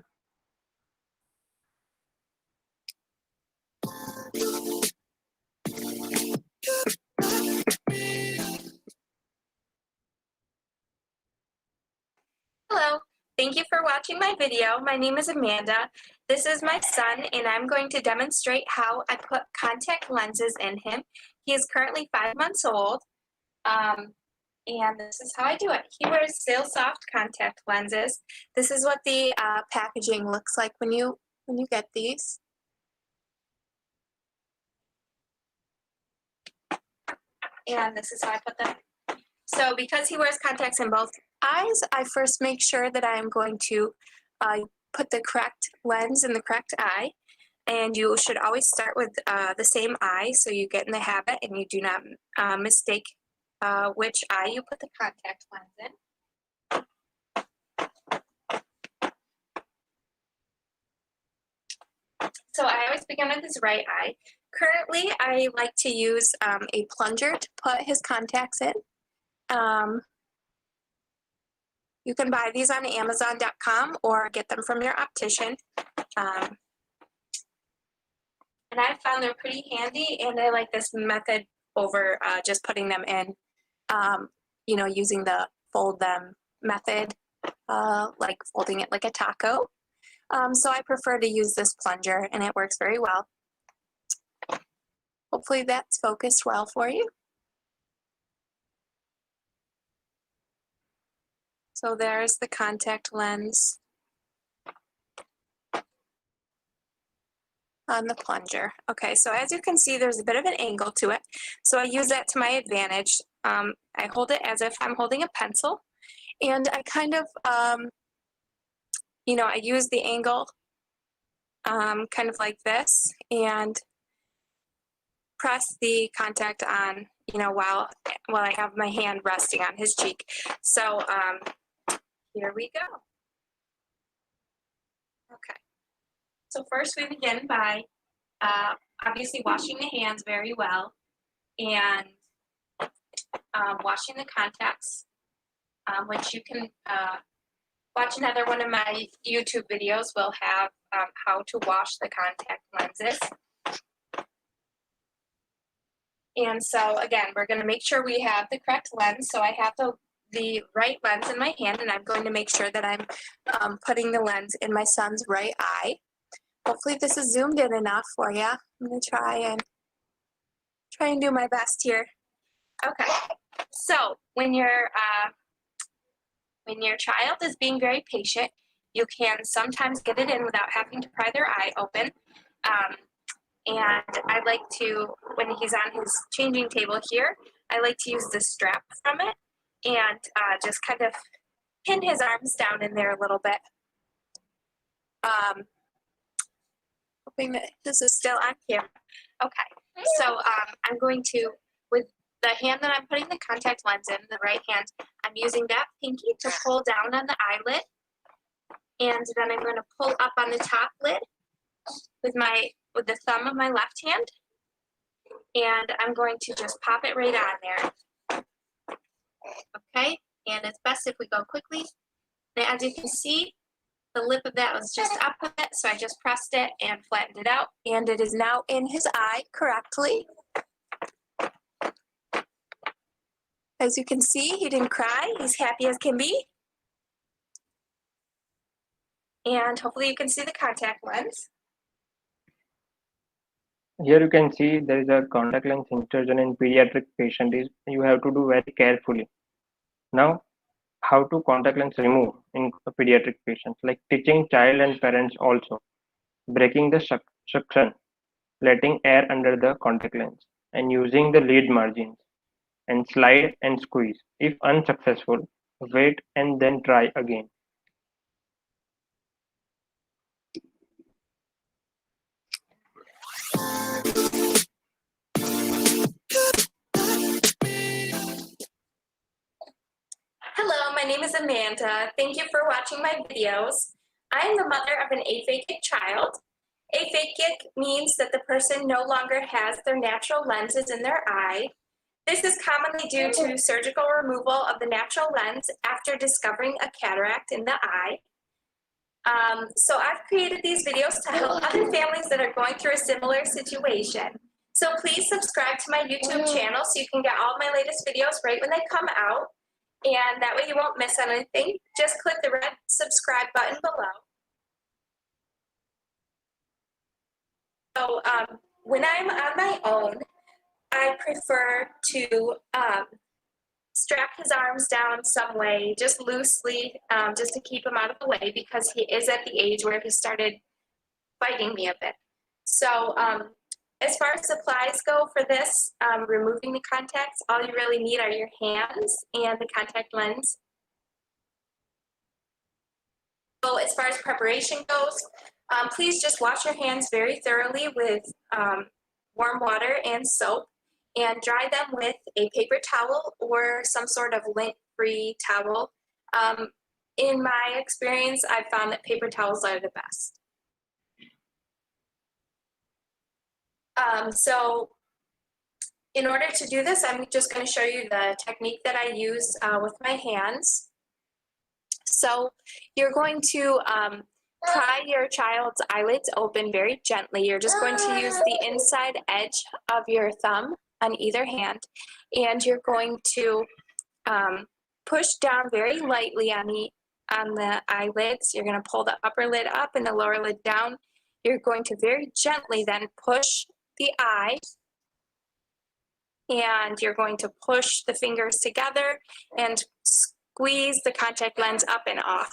Hello, thank you for watching my video. My name is Amanda. This is my son, and I'm going to demonstrate how I put contact lenses in him. He is currently 5 months old, and this is how I do it. He wears SailSoft contact lenses. This is what the packaging looks like when you get these. And this is how I put them. So because he wears contacts in both eyes, I first make sure that I'm going to put the correct lens in the correct eye. And you should always start with the same eye so you get in the habit and you do not mistake which eye you put the contact lens in. So I always begin with his right eye. Currently, I like to use a plunger to put his contacts in. You can buy these on Amazon.com or get them from your optician. And I found they're pretty handy, and I like this method over just putting them in, using the fold them method, like folding it like a taco. So I prefer to use this plunger, and it works very well. Hopefully that's focused well for you. So there's the contact lens on the plunger. Okay, so as you can see, there's a bit of an angle to it. So I use that to my advantage. I hold it as if I'm holding a pencil, and I kind of, I use the angle kind of like this and press the contact on, while I have my hand resting on his cheek. So here we go. Okay. So first we begin by obviously washing the hands very well and washing the contacts, which you can watch another one of my YouTube videos. Will have how to wash the contact lenses. And so again, we're going to make sure we have the correct lens. So I have the right lens in my hand, and I'm going to make sure that I'm putting the lens in my son's right eye. Hopefully this is zoomed in enough for you. I'm going to try and do my best here. Okay, so when your child is being very patient, you can sometimes get it in without having to pry their eye open. And I like to, when he's on his changing table here, I like to use the strap from it and just kind of pin his arms down in there a little bit. Hoping that this is still on camera. Okay, so I'm going to, with the hand that I'm putting the contact lens in, the right hand, I'm using that pinky to pull down on the eyelid, and then I'm going to pull up on the top lid with the thumb of my left hand, and I'm going to just pop it right on there. Okay, and it's best if we go quickly. And as you can see, the lip of that was just up with it, so I just pressed it and flattened it out, and it is now in his eye correctly. As you can see, he didn't cry. He's happy as can be. And hopefully you can see the contact lens. Here you can see there is a contact lens insertion in pediatric patient. You have to do very carefully. Now, how to contact lens remove in pediatric patients, like teaching child and parents also, breaking the suction, letting air under the contact lens, and using the lid margins, and slide and squeeze. If unsuccessful, wait and then try again. Hello, my name is Amanda. Thank you for watching my videos. I am the mother of an aphakic child. Aphakic means that the person no longer has their natural lenses in their eye. This is commonly due to surgical removal of the natural lens after discovering a cataract in the eye. So I've created these videos to help other families that are going through a similar situation. So please subscribe to my YouTube channel so you can get all my latest videos right when they come out. And that way you won't miss anything. Just click the red subscribe button below. So when I'm on my own, I prefer to strap his arms down some way, just loosely, just to keep him out of the way, because he is at the age where he started biting me a bit. So as far as supplies go for this, removing the contacts, all you really need are your hands and the contact lens. So as far as preparation goes, please just wash your hands very thoroughly with warm water and soap, and dry them with a paper towel or some sort of lint-free towel. In my experience, I've found that paper towels are the best. So in order to do this, I'm just going to show you the technique that I use with my hands. So you're going to pry your child's eyelids open very gently. You're just going to use the inside edge of your thumb on either hand, and you're going to push down very lightly on the eyelids. You're going to pull the upper lid up and the lower lid down. You're going to very gently then push the eye, and you're going to push the fingers together and squeeze the contact lens up and off.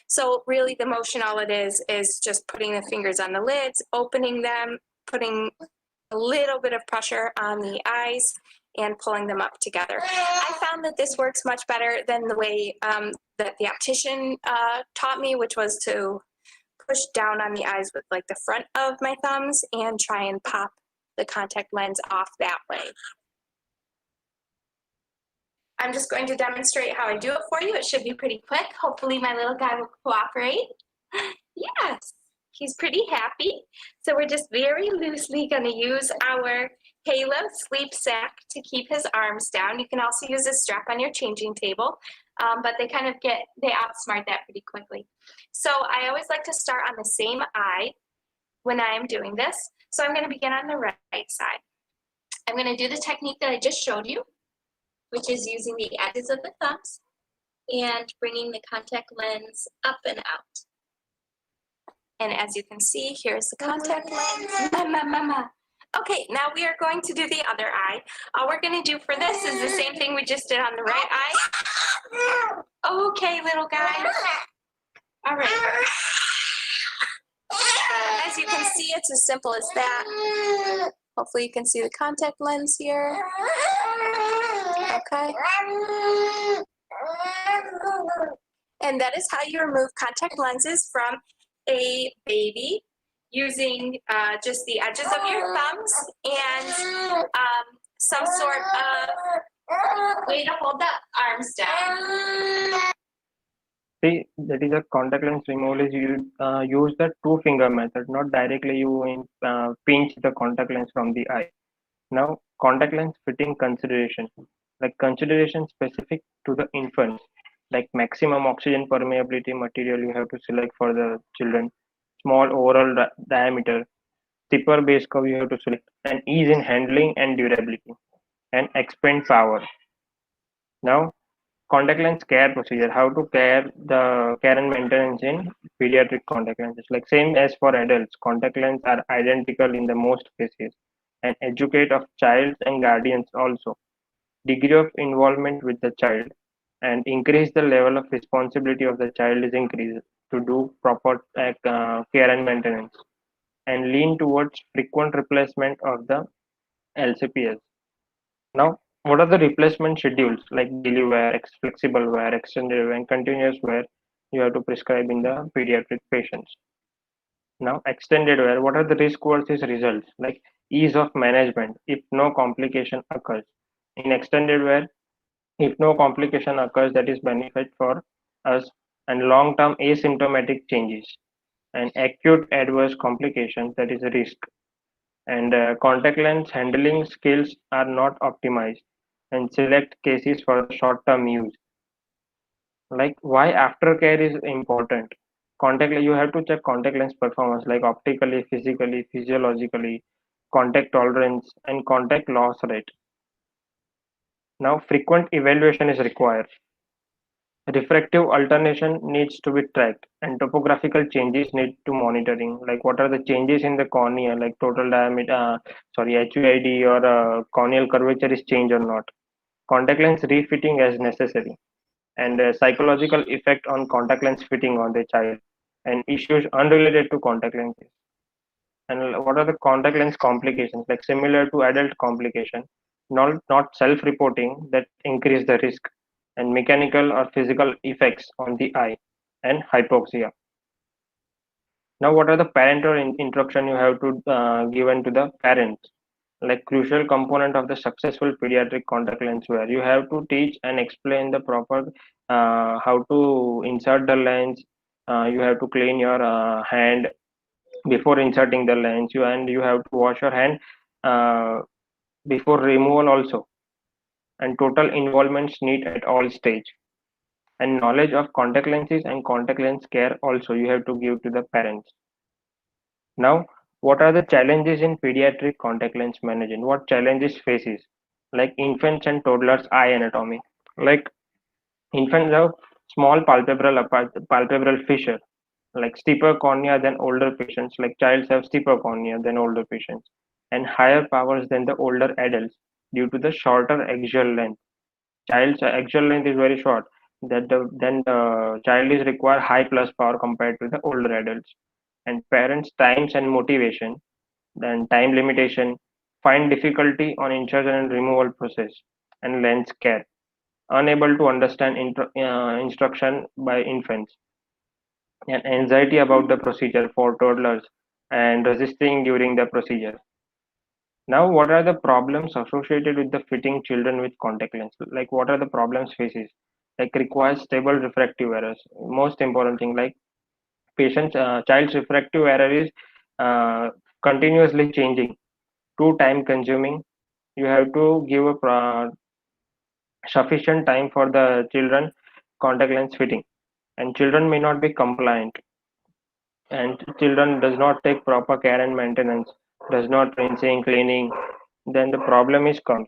So really the motion, all it is just putting the fingers on the lids, opening them, putting a little bit of pressure on the eyes, and pulling them up together. I found that this works much better than the way that the optician taught me, which was to push down on the eyes with like the front of my thumbs and try and pop the contact lens off that way. I'm just going to demonstrate how I do it for you. It should be pretty quick. Hopefully my little guy will cooperate. Yes, he's pretty happy. So we're just very loosely going to use our Halo sleep sack to keep his arms down. You can also use a strap on your changing table, but they outsmart that pretty quickly. So I always like to start on the same eye when I am doing this. So I'm going to begin on the right side. I'm going to do the technique that I just showed you, which is using the edges of the thumbs and bringing the contact lens up and out. And as you can see, here's the contact lens. Mama. Okay, now we are going to do the other eye. All we're going to do for this is the same thing we just did on the right eye. Okay, little guy. All right. As you can see, it's as simple as that. Hopefully you can see the contact lens here. Okay. And that is how you remove contact lenses from a baby, using just the edges of your thumbs and some sort of way to hold the arms down. See, that is a contact lens removal is you use the two-finger method, not directly you pinch the contact lens from the eye. Now, contact lens fitting consideration, like consideration specific to the infants, like maximum oxygen permeability material you have to select for the children, small overall diameter, zipper base curve you have to select, and ease in handling and durability, and expand power. Now, contact lens care procedure, how to care and maintenance in pediatric contact lenses. Like same as for adults, contact lenses are identical in the most cases, and educate of child and guardians also. Degree of involvement with the child, and increase the level of responsibility of the child is increased to do proper care and maintenance, and lean towards frequent replacement of the LCPS. Now, what are the replacement schedules like daily wear, flexible wear, extended wear, and continuous wear you have to prescribe in the pediatric patients? Now, extended wear, what are the risk versus results like ease of management if no complication occurs? In extended wear, if no complication occurs, that is benefit for us, and long-term asymptomatic changes and acute adverse complications, that is a risk. And contact lens handling skills are not optimized, and select cases for the short-term use. Like why aftercare is important. You have to check contact lens performance like optically, physically, physiologically, contact tolerance, and contact loss rate. Now, frequent evaluation is required. Refractive alternation needs to be tracked, and topographical changes need to monitoring. Like what are the changes in the cornea, like total diameter, HUID or corneal curvature is changed or not. Contact lens refitting as necessary, and psychological effect on contact lens fitting on the child, and issues unrelated to contact lenses. And what are the contact lens complications, like similar to adult complication, not self-reporting that increase the risk, and mechanical or physical effects on the eye, and hypoxia. Now, what are the parental instruction you have to given to the parents? Like crucial component of the successful pediatric contact lens wear, you have to teach and explain the proper how to insert the lens. You have to clean your hand before inserting the lens, and you have to wash your hand uh, before removal also, and total involvements need at all stage, and knowledge of contact lenses and contact lens care also you have to give to the parents. Now, what are the challenges in pediatric contact lens management? What challenges faces? Like infants and toddlers eye anatomy. Like infants have small palpebral fissure, like steeper cornea than older patients. Like childs have steeper cornea than older patients, and higher powers than the older adults due to the shorter axial length. Child's axial length is very short. Then the child is require high plus power compared to the older adults. And parents' times and motivation, then time limitation, find difficulty on insertion and removal process, and lens care, unable to understand instruction by infants, and anxiety about the procedure for toddlers, and resisting during the procedure. Now, what are the problems associated with the fitting children with contact lens? Like, what are the problems faces? Like, requires stable refractive errors. Most important thing, like child's refractive error is uh, continuously changing, too time consuming. You have to give a sufficient time for the children contact lens fitting, and children may not be compliant, and children does not take proper care and maintenance, does not rinsing, cleaning. Then the problem is comes.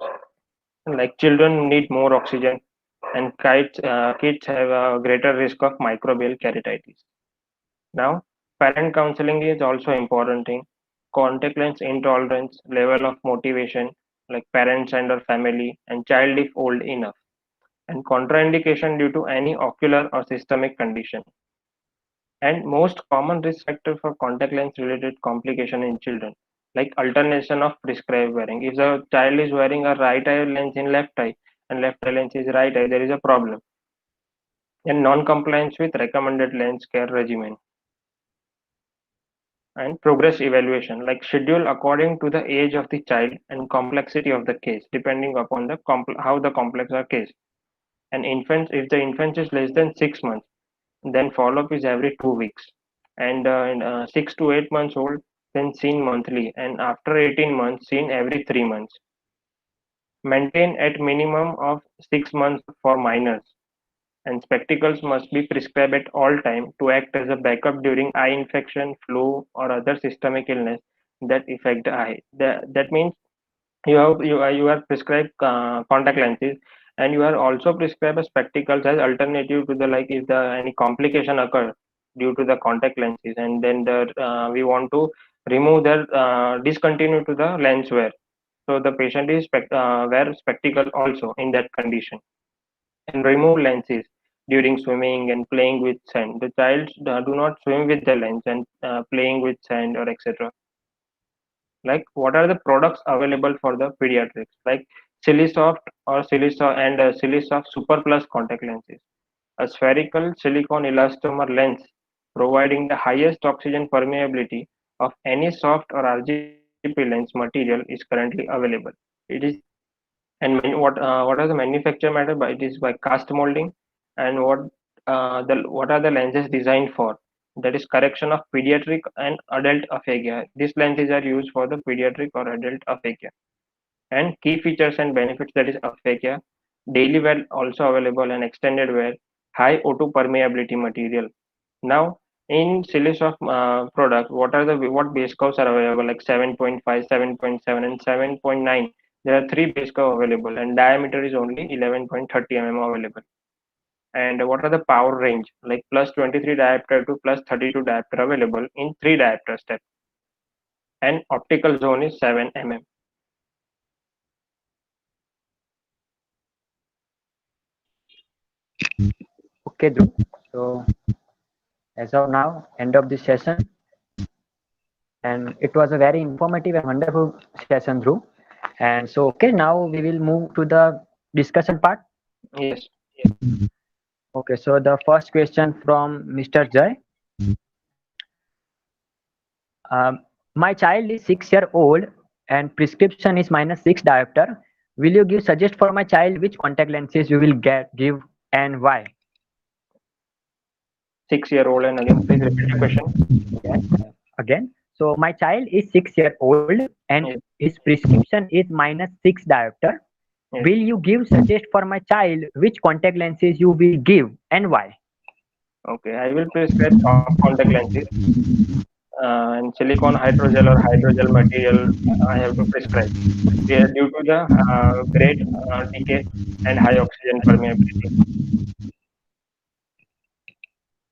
Like children need more oxygen, and kids have a greater risk of microbial keratitis. Now, parent counseling is also important thing. Contact lens intolerance, level of motivation, like parents and or family, and child if old enough, and contraindication due to any ocular or systemic condition. And most common risk factor for contact lens related complication in children, like alternation of prescribed wearing. If the child is wearing a right eye lens in left eye and left eye lens is right eye, there is a problem. And non-compliance with recommended lens care regimen. And progress evaluation, like schedule according to the age of the child and complexity of the case, depending upon the how the complex are case. And infants, if the infant is less than 6 months, then follow-up is every 2 weeks, and 6 to 8 months old, then seen monthly, and after 18 months seen every 3 months. Maintain at minimum of 6 months for minors, and spectacles must be prescribed at all time to act as a backup during eye infection, flu, or other systemic illness that affect the eye. That means you are prescribed contact lenses, and you are also prescribed spectacles as alternative to the, like if the any complication occur due to the contact lenses, and then we want to remove their discontinue to the lens wear, so the patient is wear spectacle also in that condition. and remove lenses during swimming and playing with sand. The child do not swim with the lens and playing with sand or etc. Like, what are the products available for the pediatrics? Like Silisoft or Silisoft and Silisoft Super Plus contact lenses, a spherical silicone elastomer lens providing the highest oxygen permeability of any soft or RGP lens material is currently available. It is, and what are the manufacture matter by? It is by cast molding, and what are the lenses designed for? That is correction of pediatric and adult aphakia. These lenses are used for the pediatric or adult aphakia. And key features and benefits, that is aphakia, daily wear also available, and extended wear, high O2 permeability material. Now, in Silisoft product, what base curves are available, like 7.5, 7.7, and 7.9. There are three base curve available, and diameter is only 11.30 mm available. And what are the power range, like plus 23 diopter to plus 32 diopter available in 3 diopter step, and optical zone is 7 mm. Okay, Dhruv. So as of now, end of this session, and it was a very informative and wonderful session, Dhruv. And so, okay, now we will move to the discussion part. Yes. Okay, so the first question from Mr. Jay. My child is 6 years old and prescription is -6 diopter. Will you suggest for my child which contact lenses you will give and why? 6-year-old, and again, please repeat the question. Yes. Again, so my child is 6 years old and Yes. his prescription is -6 diopter. Yes. Will you suggest for my child which contact lenses you will give and why? Okay, I will prescribe soft contact lenses and silicone hydrogel or hydrogel material. I have to prescribe due to the great decay and high oxygen permeability.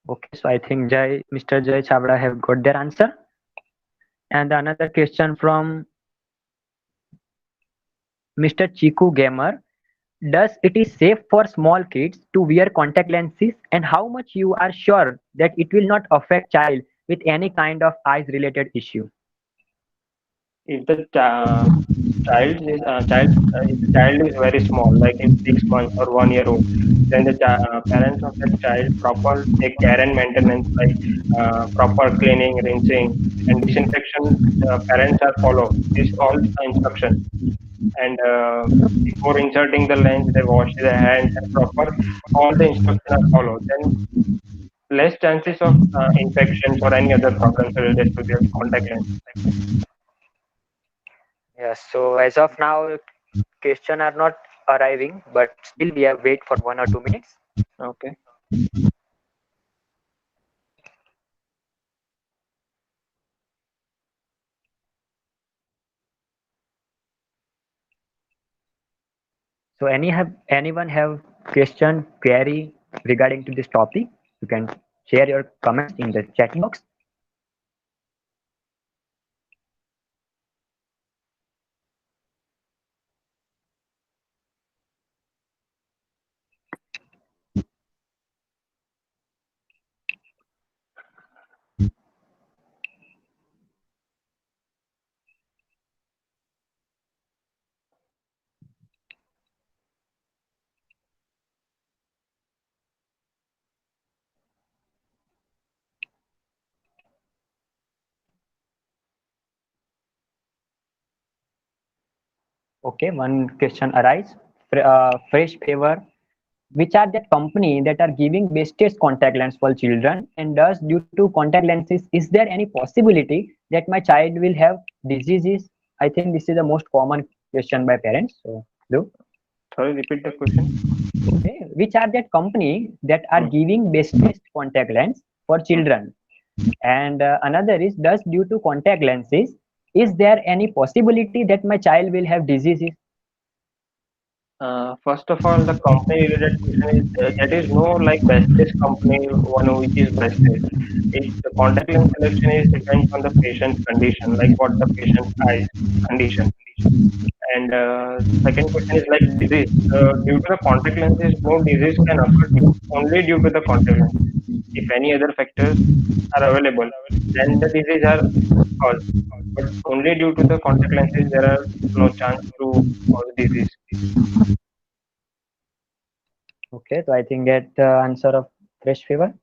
Okay, so I think Mr. Jay Chabra have got their answer. And another question from Mr. Chiku Gamer. Does it is safe for small kids to wear contact lenses, and how much you are sure that it will not affect child with any kind of eyes related issue? If the if the child is very small, like in 6 months or 1 year old, then the parents of that child proper take care and maintenance, like proper cleaning, rinsing, and disinfection. Parents are follow this all instruction, and before inserting the lens, they wash their hands and proper all the instructions are followed. Then less chances of infections or any other problems related to their contact lens. Yes, so as of now, question are not arriving, but still we have wait for 1 or 2 minutes. Okay. So anyone have question, query regarding to this topic? You can share your comments in the chat box. Okay, one question arise. Fresh favor. Which are that company that are giving wastage contact lens for children, and does due to contact lenses is there any possibility that my child will have diseases? I think this is the most common question by parents. So, do Sorry, repeat the question. okay. Which are that company that are giving wastage contact lens for children? And another is, does due to contact lenses is there any possibility that my child will have diseases? First of all, the company related question is that is no like bestest company one which is bestest. The contact lens selection is depends on the patient's condition, like what the patient's eyes condition, And second question is like disease. Due to the contact lenses, no disease can occur only due to the contact lens. If any other factors are available, then the disease are caused. But only due to the contact lenses, there are no chance to cause disease. Okay, so I think that the answer of fresh fever.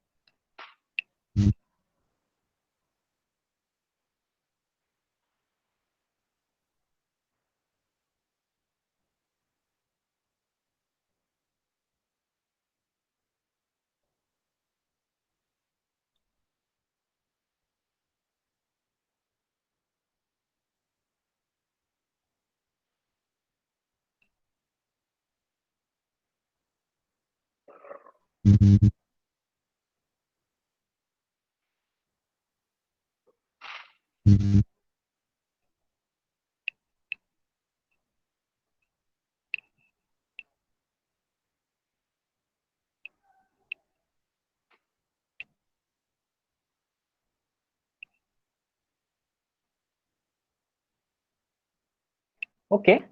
Okay,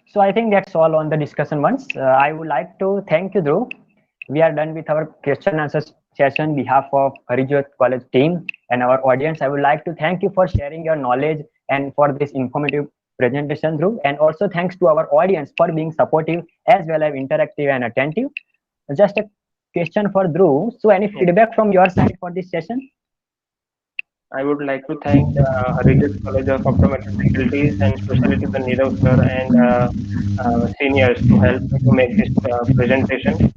so I think that's all on the discussion once. I would like to thank you, Dhruv. We are done with our question answer session on behalf of Jyot College team and our audience. I would like to thank you for sharing your knowledge and for this informative presentation, Dhruv. And also thanks to our audience for being supportive as well as interactive and attentive. Just a question for Dhruv. So any feedback from your side for this session? I would like to thank the Hydrogel College of Optometry faculties and especially to the Nirav sir and seniors to help me to make this presentation.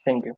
Thank you.